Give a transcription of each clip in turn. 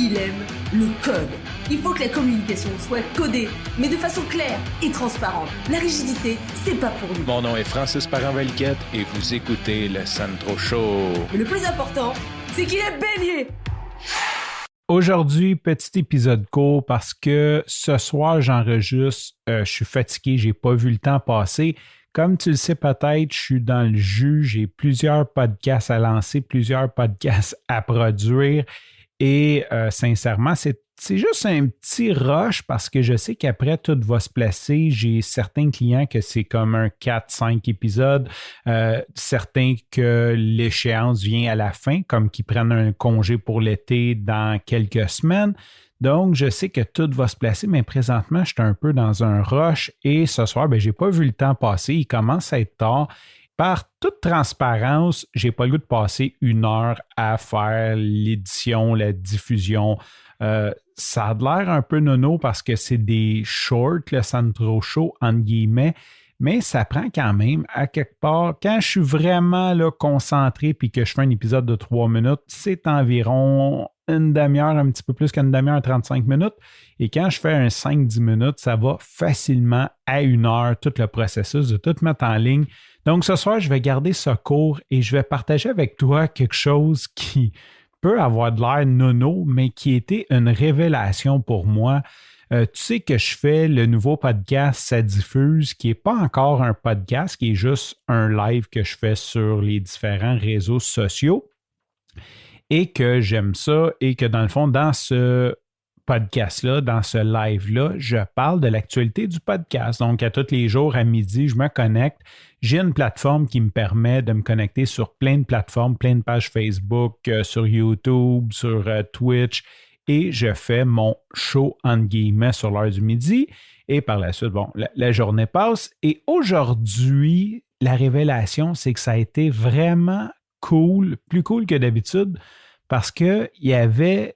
il aime le code. Il faut que la communication soit codée, mais de façon claire et transparente. La rigidité, c'est pas pour nous. Mon nom est Francis Parent-Valquette et vous écoutez le Sandro Show. Mais le plus important, c'est qu'il est bélier. Aujourd'hui, petit épisode court parce que ce soir, j'enregistre, je suis fatigué, j'ai pas vu le temps passer. Comme tu le sais peut-être, je suis dans le jus, j'ai plusieurs podcasts à lancer, plusieurs podcasts à produire et sincèrement, c'est juste un petit rush parce que je sais qu'après, tout va se placer. J'ai certains clients que c'est comme un 4-5 épisodes, certains que l'échéance vient à la fin, comme qui prennent un congé pour l'été dans quelques semaines. Donc, je sais que tout va se placer, mais présentement, je suis un peu dans un rush et ce soir, je n'ai pas vu le temps passer. Il commence à être tard. Par toute transparence, je n'ai pas le goût de passer 1 heure à faire l'édition, la diffusion. Ça a l'air un peu nono parce que c'est des shorts, le Sandro Show, entre guillemets, mais ça prend quand même à quelque part. Quand je suis vraiment là, concentré puis que je fais un épisode de 3 minutes, c'est environ une demi-heure, un petit peu plus qu'une demi-heure, 35 minutes. Et quand je fais un 5-10 minutes, ça va facilement à 1 heure, tout le processus de tout mettre en ligne. Donc ce soir, je vais garder ça court et je vais partager avec toi quelque chose qui peut avoir de l'air nono, mais qui était une révélation pour moi. Tu sais que je fais le nouveau podcast Ça diffuse, qui n'est pas encore un podcast, qui est juste un live que je fais sur les différents réseaux sociaux et que j'aime ça et que dans le fond, dans ce podcast-là, dans ce live-là, je parle de l'actualité du podcast. Donc, à tous les jours, à midi, je me connecte. J'ai une plateforme qui me permet de me connecter sur plein de plateformes, plein de pages Facebook, sur YouTube, sur Twitch, et je fais mon show, entre guillemets, sur l'heure du midi. Et par la suite, la journée passe. Et aujourd'hui, la révélation, c'est que ça a été vraiment cool, plus cool que d'habitude, parce qu'il y avait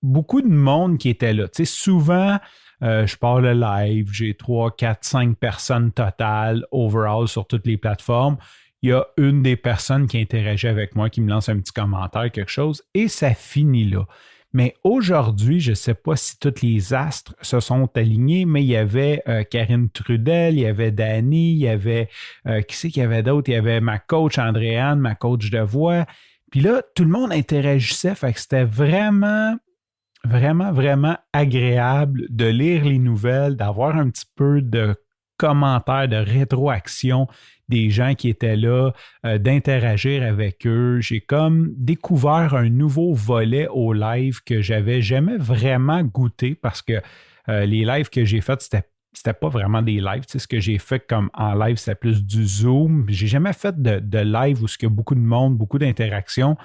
beaucoup de monde qui était là. Tu sais, souvent, je pars le live, j'ai 3, 4, 5 personnes totales, overall, sur toutes les plateformes. Il y a une des personnes qui interagit avec moi, qui me lance un petit commentaire, quelque chose, et ça finit là. Mais aujourd'hui, je ne sais pas si tous les astres se sont alignés, mais il y avait Karine Trudel, il y avait Dani, il y avait, qui c'est qu'il y avait d'autres? Il y avait ma coach Andréane, ma coach de voix. Puis là, tout le monde interagissait, fait que c'était vraiment agréable de lire les nouvelles, d'avoir un petit peu de commentaires, de rétroaction des gens qui étaient là, d'interagir avec eux. J'ai comme découvert un nouveau volet au live que j'avais jamais vraiment goûté parce que les lives que j'ai faits, c'était pas vraiment des lives. Tu sais, ce que j'ai fait comme en live, c'était plus du Zoom. J'ai jamais fait de live où il y a beaucoup de monde, beaucoup d'interactions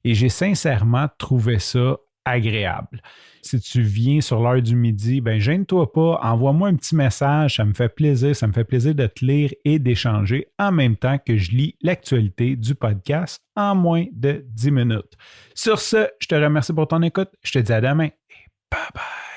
et j'ai sincèrement trouvé ça agréable. Si tu viens sur l'heure du midi, gêne-toi pas, envoie-moi un petit message, ça me fait plaisir de te lire et d'échanger en même temps que je lis l'actualité du podcast en moins de 10 minutes. Sur ce, je te remercie pour ton écoute, je te dis à demain et bye bye!